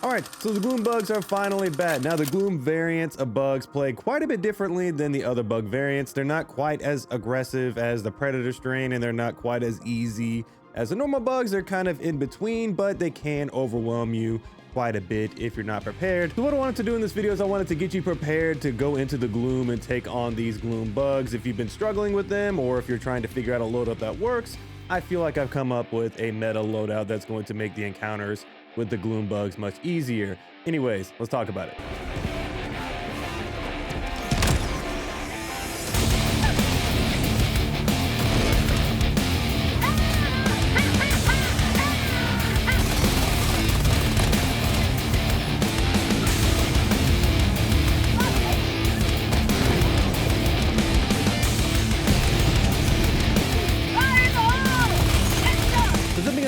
Alright, so the Gloom bugs are finally back. Now the Gloom variants of bugs play quite a bit differently than the other bug variants. They're not quite as aggressive as the Predator strain, and they're not quite as easy as the normal bugs. They're kind of in between, but they can overwhelm you quite a bit if you're not prepared. So what I wanted to do in this video is I wanted to get you prepared to go into the Gloom and take on these Gloom bugs. If you've been struggling with them, or if you're trying to figure out a loadout that works, I feel like I've come up with a meta loadout that's going to make the encounters with the Gloom bugs much easier. Anyways, let's talk about it.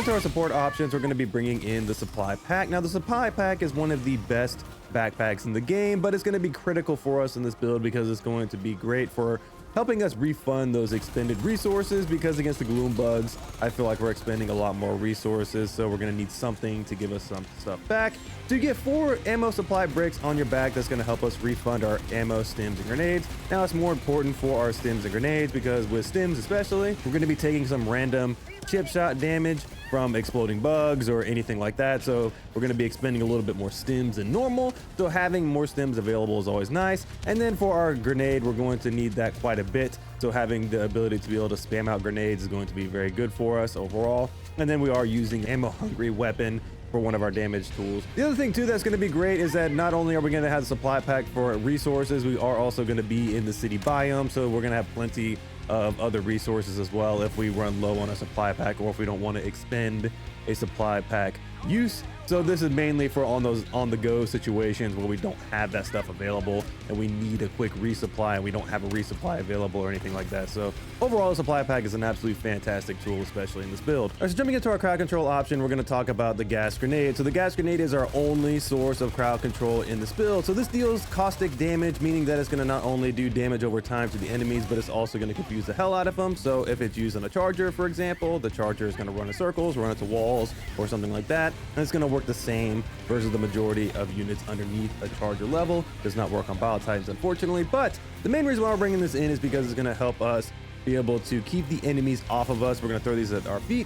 To our support options, we're going to be bringing in the supply pack. Now the supply pack is one of the best backpacks in the game, but it's going to be critical for us in this build because it's going to be great for helping us refund those expended resources, because against the Gloom bugs I feel like we're expending a lot more resources, so we're going to need something to give us some stuff back. So you get 4 ammo supply bricks on your back. That's going to help us refund our ammo, stims, and grenades. Now it's more important for our stims and grenades because with stims especially, we're going to be taking some random chip shot damage from exploding bugs or anything like that, so we're going to be expending a little bit more stims than normal, so having more stims available is always nice. And then for our grenade, we're going to need that quite a bit, so having the ability to be able to spam out grenades is going to be very good for us overall. And then we are using ammo hungry weapon for one of our damage tools. The other thing too that's going to be great is that not only are we going to have the supply pack for resources, we are also going to be in the city biome, so we're going to have plenty of other resources as well if we run low on a supply pack, or if we don't want to expend a supply pack use. So this is mainly for on those on the go situations where we don't have that stuff available and we need a quick resupply and we don't have a resupply available or anything like that. So overall, the supply pack is an absolutely fantastic tool, especially in this build. All right, so jumping into our crowd control option, we're going to talk about the gas grenade. So the gas grenade is our only source of crowd control in this build. So this deals caustic damage, meaning that it's going to not only do damage over time to the enemies, but it's also going to confuse the hell out of them. So if it's used on a charger, for example, the charger is going to run in circles, run into walls or something like that, and it's going to work the same versus the majority of units underneath a charger level. Does not work on Bio Titans, unfortunately, but the main reason why we're bringing this in is because it's going to help us be able to keep the enemies off of us. We're going to throw these at our feet,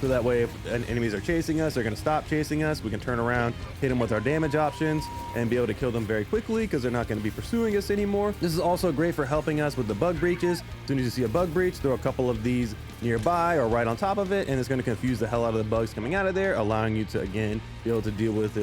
so that way if enemies are chasing us, they're going to stop chasing us. We can turn around, hit them with our damage options, and be able to kill them very quickly because they're not going to be pursuing us anymore. This is also great for helping us with the bug breaches. As soon as you see a bug breach, throw a couple of these nearby or right on top of it, and it's going to confuse the hell out of the bugs coming out of there, allowing you to again be able to deal with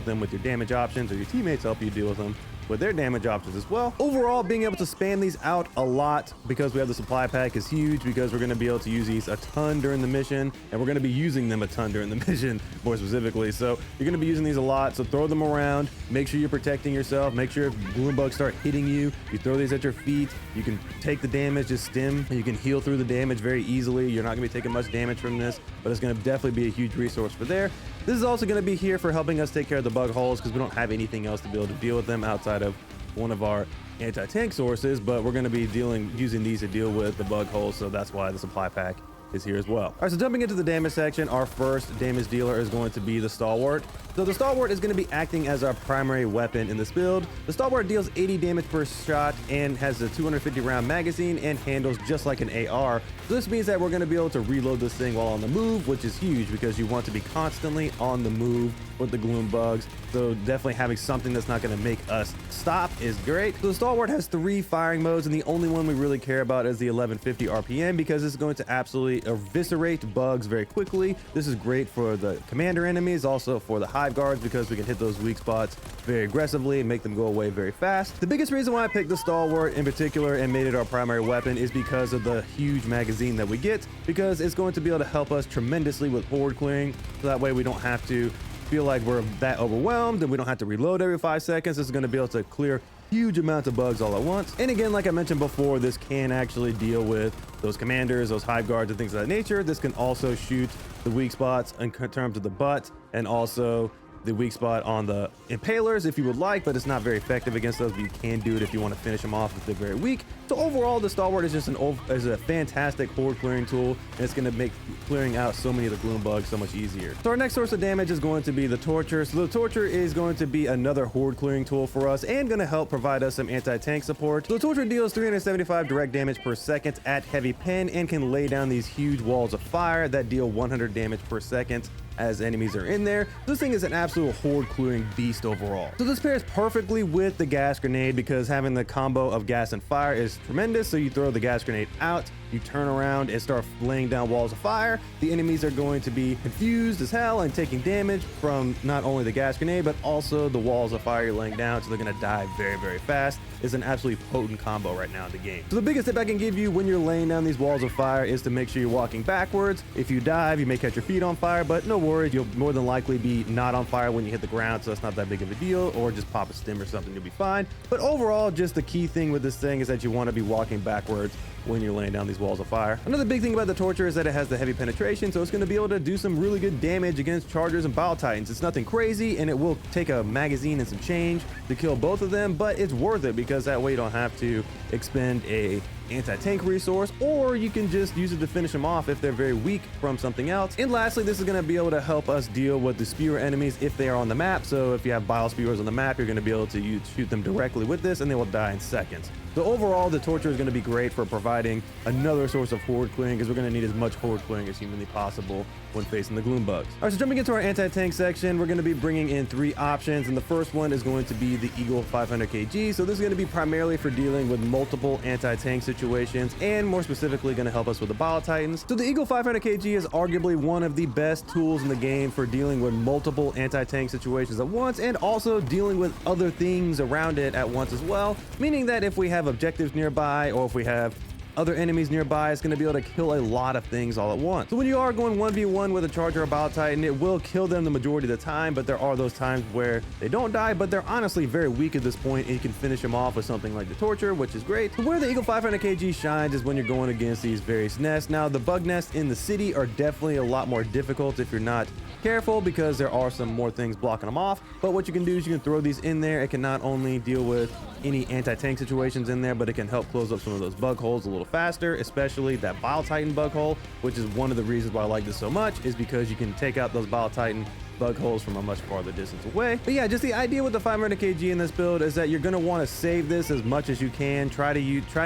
them with your damage options, or your teammates help you deal with them with their damage options as well. Overall, being able to spam these out a lot because we have the supply pack is huge, because we're going to be able to use these a ton during the mission, and we're going to be using them a ton during the mission more specifically. So you're going to be using these a lot, so throw them around, make sure you're protecting yourself, make sure if Gloom bugs start hitting you, you throw these at your feet, you can take the damage, just stim, and you can heal through the damage very easily. You're not going to be taking much damage from this, but it's going to definitely be a huge resource for there. This is also going to be here for helping us take care of the bug holes, because we don't have anything else to be able to deal with them outside of one of our anti-tank sources, but we're going to be using these to deal with the bug holes, so that's why the supply pack is here as well. All right, so jumping into the damage section, our first damage dealer is going to be the Stalwart. So the Stalwart is going to be acting as our primary weapon in this build. The Stalwart deals 80 damage per shot and has a 250 round magazine and handles just like an AR. So this means that we're going to be able to reload this thing while on the move, which is huge because you want to be constantly on the move with the Gloom bugs. So definitely having something that's not going to make us stop is great. So the Stalwart has 3 firing modes, and the only one we really care about is the 1150 RPM because it's going to absolutely eviscerate bugs very quickly. This is great for the commander enemies, also for the hive guards, because we can hit those weak spots very aggressively and make them go away very fast. The biggest reason why I picked the Stalwart in particular and made it our primary weapon is because of the huge magazine that we get, because it's going to be able to help us tremendously with horde clearing, so that way we don't have to feel like we're that overwhelmed and we don't have to reload every 5 seconds. This is going to be able to clear huge amounts of bugs all at once. And again, like I mentioned before, this can actually deal with those commanders, those hive guards, and things of that nature. This can also shoot the weak spots in terms of the butt, and also the weak spot on the impalers if you would like, but it's not very effective against those, but you can do it if you want to finish them off if they're very weak. So overall, the Stalwart is just a fantastic horde clearing tool, and it's going to make clearing out so many of the gloom bugs so much easier. So our next source of damage is going to be the Torture. So the Torture is going to be another horde clearing tool for us and going to help provide us some anti-tank support. So the Torture deals 375 direct damage per second at heavy pen and can lay down these huge walls of fire that deal 100 damage per second as enemies are in there. This thing is an absolute horde clearing beast overall. So this pairs perfectly with the gas grenade because having the combo of gas and fire is tremendous. So you throw the gas grenade out, you turn around and start laying down walls of fire. The enemies are going to be confused as hell and taking damage from not only the gas grenade, but also the walls of fire you're laying down. So they're gonna die very, very fast. It's an absolutely potent combo right now in the game. So the biggest tip I can give you when you're laying down these walls of fire is to make sure you're walking backwards. If you dive, you may catch your feet on fire, but no worries, you'll more than likely be not on fire when you hit the ground, so it's not that big of a deal, or just pop a stim or something, you'll be fine. But overall, just the key thing with this thing is that you want to be walking backwards when you're laying down these walls of fire. Another big thing about the Torture is that it has the heavy penetration, so it's going to be able to do some really good damage against chargers and bile titans. It's nothing crazy, and it will take a magazine and some change to kill both of them, but it's worth it because that way you don't have to expend a anti-tank resource, or you can just use it to finish them off if they're very weak from something else. And lastly, this is going to be able to help us deal with the spewer enemies if they are on the map. So if you have bile spewers on the map, you're going to be able to shoot them directly with this and they will die in seconds. So overall, the Torture is going to be great for providing another source of horde clearing because we're going to need as much horde clearing as humanly possible when facing the gloom bugs. All right, so jumping into our anti-tank section, we're going to be bringing in 3 options, and the first one is going to be the Eagle 500 kg. So this is going to be primarily for dealing with multiple anti-tank situations, and more specifically going to help us with the bile titans. So the Eagle 500 kg is arguably one of the best tools in the game for dealing with multiple anti-tank situations at once, and also dealing with other things around it at once as well, meaning that if we have objectives nearby or if we have other enemies nearby, it's going to be able to kill a lot of things all at once. So when you are going 1v1 with a charger or bile titan, it will kill them the majority of the time, but there are those times where they don't die, but they're honestly very weak at this point, and you can finish them off with something like the Torture, which is great. So where the Eagle 500 kg shines is when you're going against these various nests. Now the bug nests in the city are definitely a lot more difficult if you're not careful, because there are some more things blocking them off. But what you can do is you can throw these in there. It can not only deal with any anti-tank situations in there, but it can help close up some of those bug holes a little faster, especially that bile titan bug hole, which is one of the reasons why I like this so much, is because you can take out those bile titan bug holes from a much farther distance away. But yeah, just the idea with the 500 kg in this build is that you're going to want to save this as much as you can. Try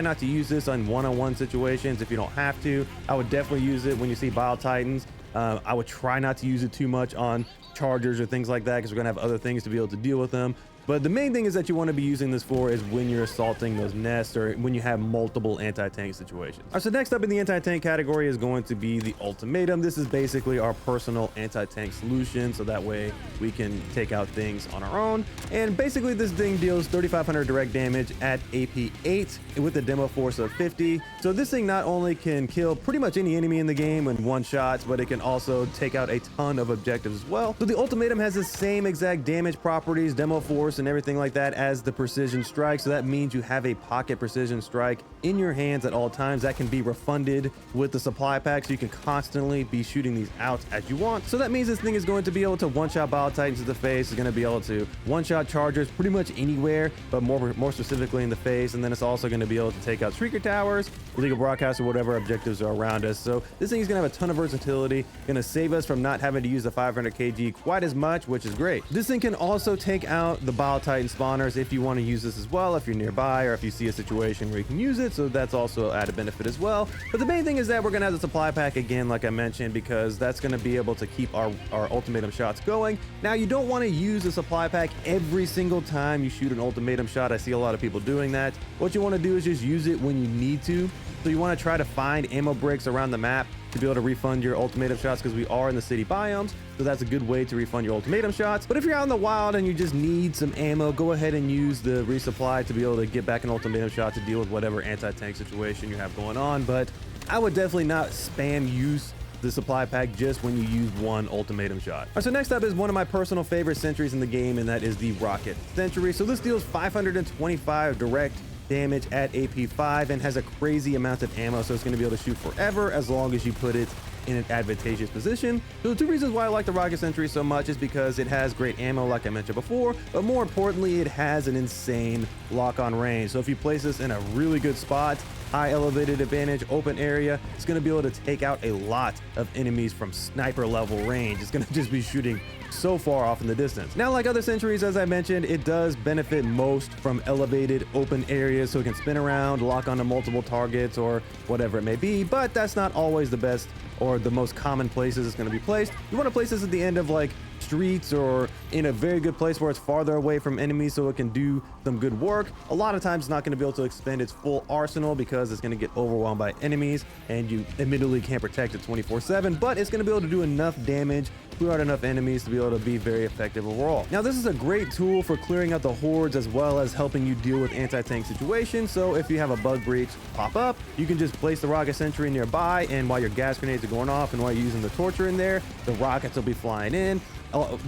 not to use this on one-on-one situations if you don't have to. I would definitely use it when you see bile titans. I would try not to use it too much on chargers or things like that, because we're gonna have other things to be able to deal with them. But the main thing is that you want to be using this for is when you're assaulting those nests or when you have multiple anti-tank situations. All right, so next up in the anti-tank category is going to be the Ultimatum. This is basically our personal anti-tank solution, so that way we can take out things on our own. And basically this thing deals 3,500 direct damage at AP 8 with a demo force of 50. So this thing not only can kill pretty much any enemy in the game in one shot, but it can also take out a ton of objectives as well. So the Ultimatum has the same exact damage properties, demo force, and everything like that as the precision strike. So that means you have a pocket precision strike in your hands at all times that can be refunded with the supply pack, so you can constantly be shooting these out as you want. So that means this thing is going to be able to one-shot bile titans to the face. It's going to be able to one-shot chargers pretty much anywhere, but more specifically in the face. And then it's also going to be able to take out Shrieker towers, illegal broadcasts, or whatever objectives are around us. So this thing is going to have a ton of versatility, going to save us from not having to use the 500 kg quite as much, which is great. This thing can also take out the bile titan spawners if you want to use this as well, if you're nearby or if you see a situation where you can use it. So that's also an added benefit as well. But the main thing is that we're going to have the supply pack again, like I mentioned, because that's going to be able to keep our ultimatum shots going. Now, you don't want to use the supply pack every single time you shoot an ultimatum shot. I see a lot of people doing that. What you want to do is just use it when you need to. So you want to try to find ammo bricks around the map to be able to refund your ultimatum shots, because we are in the city biomes, so that's a good way to refund your ultimatum shots. But if you're out in the wild and you just need some ammo, go ahead and use the resupply to be able to get back an ultimatum shot to deal with whatever anti-tank situation you have going on. But I would definitely not spam use the supply pack just when you use one ultimatum shot. All right, so next up is one of my personal favorite sentries in the game, and that is the Rocket Sentry. So this deals 525 direct damage at AP 5 and has a crazy amount of ammo, so it's going to be able to shoot forever as long as you put it in an advantageous position. So the two reasons why I like the Rocket Sentry so much is because it has great ammo, like I mentioned before, but more importantly, it has an insane lock-on range. So if you place this in a really good spot, high elevated advantage, open area, it's going to be able to take out a lot of enemies from sniper level range. It's going to just be shooting so far off in the distance. Now, like other sentries, as I mentioned, it does benefit most from elevated open areas, so it can spin around, lock onto multiple targets or whatever it may be, but that's not always the best or the most common places it's going to be placed. You want to place this at the end of like streets or in a very good place where it's farther away from enemies so it can do some good work. A lot of times it's not going to be able to expend its full arsenal because it's going to get overwhelmed by enemies and you admittedly can't protect it 24/7, but it's going to be able to do enough damage, clear out enough enemies to be able to be very effective overall. Now, this is a great tool for clearing out the hordes as well as helping you deal with anti-tank situations. So if you have a bug breach pop up, you can just place the Rocket Sentry nearby, and while your gas grenades are going off and while you're using the torture in there, the rockets will be flying in,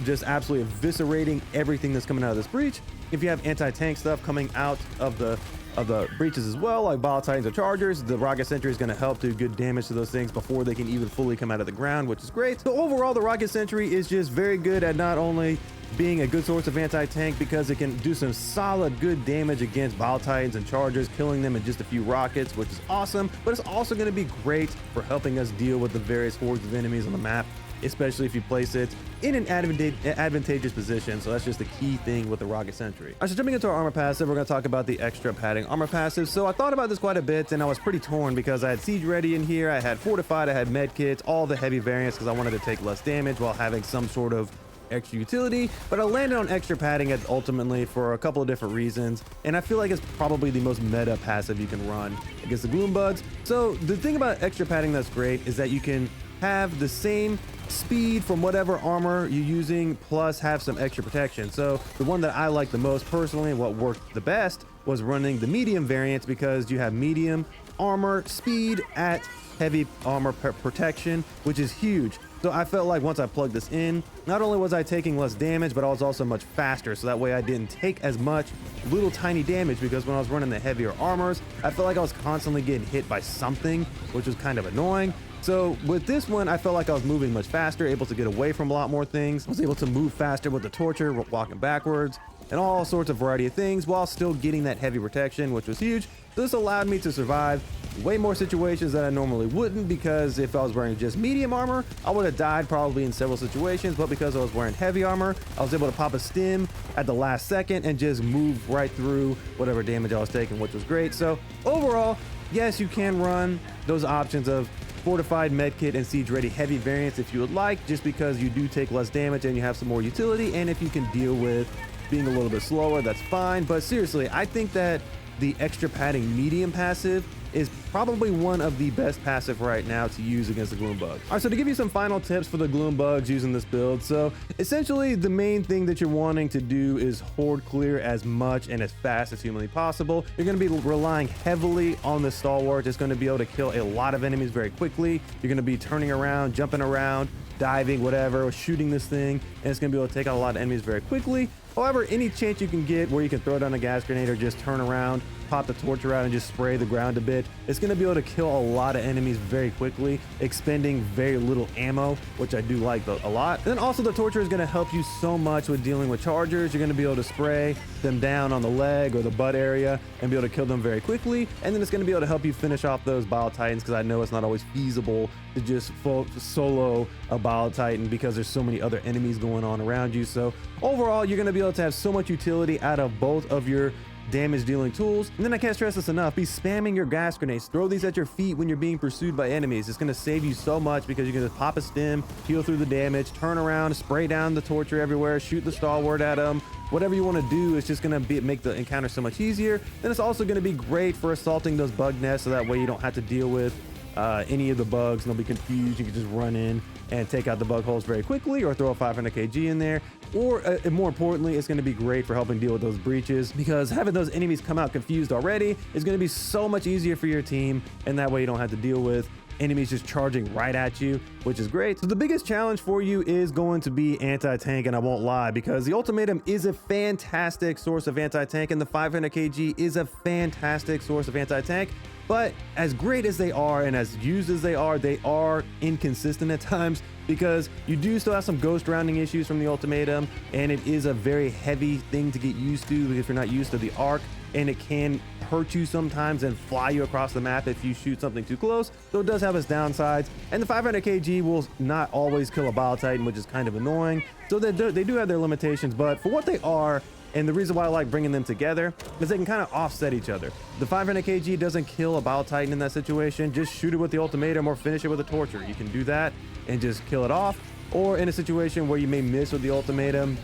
just absolutely eviscerating everything that's coming out of this breach. If you have anti-tank stuff coming out of the breaches as well, like Bile Titans or Chargers, the Rocket Sentry is going to help do good damage to those things before they can even fully come out of the ground, which is great. So overall, the Rocket Sentry is just very good at not only being a good source of anti-tank because it can do some solid good damage against Bile Titans and Chargers, killing them in just a few rockets, which is awesome, but it's also going to be great for helping us deal with the various hordes of enemies on the map, especially if you place it in an advantageous position. So that's just the key thing with the Rocket Sentry. All right, so jumping into our armor passive, we're going to talk about the extra padding armor passive. So I thought about this quite a bit and I was pretty torn because I had Siege Ready in here, I had Fortified, I had Med Kits, all the heavy variants because I wanted to take less damage while having some sort of extra utility, but I landed on extra padding ultimately for a couple of different reasons, and I feel like it's probably the most meta passive you can run against the Gloom bugs. So the thing about extra padding that's great is that you can have the same speed from whatever armor you're using plus have some extra protection. So the one that I like the most personally and what worked the best was running the medium variants because you have medium armor speed at heavy armor protection, which is huge. So I felt like once I plugged this in, not only was I taking less damage, but I was also much faster. So that way I didn't take as much little tiny damage because when I was running the heavier armors, I felt like I was constantly getting hit by something, which was kind of annoying. So with this one, I felt like I was moving much faster, able to get away from a lot more things. I was able to move faster with the torture, walking backwards, and all sorts of variety of things while still getting that heavy protection, which was huge. So this allowed me to survive way more situations that I normally wouldn't, because if I was wearing just medium armor, I would have died probably in several situations, but because I was wearing heavy armor, I was able to pop a stim at the last second and just move right through whatever damage I was taking, which was great. So overall, yes, you can run those options of Fortified, Medkit, and Siege Ready heavy variants if you would like, just because you do take less damage and you have some more utility, and if you can deal with being a little bit slower, that's fine. But seriously, I think that the extra padding medium passive is probably one of the best passive right now to use against the Gloom bugs. All right, so to give you some final tips for the Gloom bugs using this build. So essentially the main thing that you're wanting to do is horde clear as much and as fast as humanly possible. You're going to be relying heavily on the Stalwart. It's going to be able to kill a lot of enemies very quickly. You're going to be turning around, jumping around, diving, whatever, shooting this thing, and it's going to be able to take out a lot of enemies very quickly. However, any chance you can get where you can throw down a gas grenade or just turn around, pop the torture out and just spray the ground a bit, it's going to be able to kill a lot of enemies very quickly, expending very little ammo, which I do like a lot. And then also the torture is going to help you so much with dealing with chargers. You're going to be able to spray them down on the leg or the butt area and be able to kill them very quickly. And then it's going to be able to help you finish off those Bile Titans, because I know it's not always feasible to just solo a Bile Titan because there's so many other enemies going on around you. So overall, you're going to be able to have so much utility out of both of your damage dealing tools. And then I can't stress this enough, be spamming your gas grenades. Throw these at your feet when you're being pursued by enemies. It's going to save you so much because you can just pop a stim, heal through the damage, turn around, spray down the torture everywhere, shoot the Stalwart at them. Whatever you want to do, it's just going to make the encounter so much easier. Then it's also going to be great for assaulting those bug nests, so that way you don't have to deal with any of the bugs and they'll be confused. You can just run in and take out the bug holes very quickly, or throw a 500 kg in there. Or more importantly, it's going to be great for helping deal with those breaches, because having those enemies come out confused already is going to be so much easier for your team, and that way you don't have to deal with enemies just charging right at you, which is great. So the biggest challenge for you is going to be anti-tank, and I won't lie, because the Ultimatum is a fantastic source of anti-tank, and the 500 kg is a fantastic source of anti-tank. But as great as they are and as used as they are inconsistent at times, because you do still have some ghost rounding issues from the Ultimatum, and it is a very heavy thing to get used to if you're not used to the arc, and it can hurt you sometimes and fly you across the map if you shoot something too close. So it does have its downsides, and the 500 kg will not always kill a Bile Titan, which is kind of annoying. So they do have their limitations, but for what they are, and the reason why I like bringing them together is they can kind of offset each other. The 500 kg doesn't kill a Bile Titan in that situation. Just shoot it with the Ultimatum or finish it with a Torture. You can do that and just kill it off. Or in a situation where you may miss with the Ultimatum,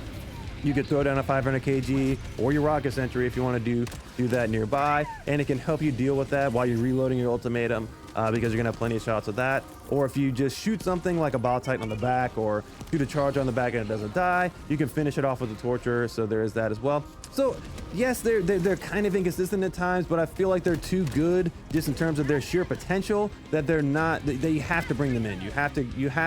you could throw down a 500 kg or your Rocket Sentry if you want to do that nearby, and it can help you deal with that while you're reloading your Ultimatum, because you're gonna have plenty of shots of that. Or if you just shoot something like a Bile Titan on the back, or shoot a charge on the back and it doesn't die, you can finish it off with a Torture. So there is that as well. So yes, they're kind of inconsistent at times, but I feel like they're too good just in terms of their sheer potential that they're not. They have to bring them in. You have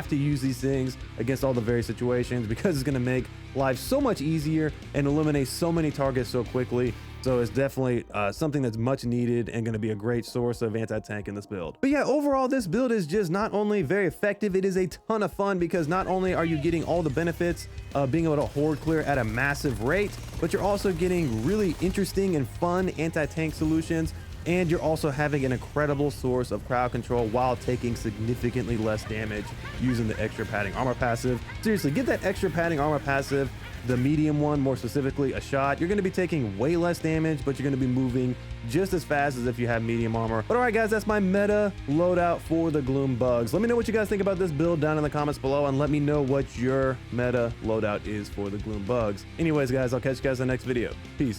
to use these things against all the various situations, because it's gonna make life so much easier and eliminate so many targets so quickly. So it's definitely something that's much needed and going to be a great source of anti-tank in this build. But yeah, overall, this build is just not only very effective, it is a ton of fun, because not only are you getting all the benefits of being able to horde clear at a massive rate, but you're also getting really interesting and fun anti-tank solutions. And you're also having an incredible source of crowd control while taking significantly less damage using the extra padding armor passive. Seriously, get that extra padding armor passive, the medium one, more specifically a shot. You're going to be taking way less damage, but you're going to be moving just as fast as if you have medium armor. But all right, guys, that's my meta loadout for the Gloom bugs. Let me know what you guys think about this build down in the comments below, and let me know what your meta loadout is for the Gloom bugs. Anyways, guys, I'll catch you guys in the next video. Peace.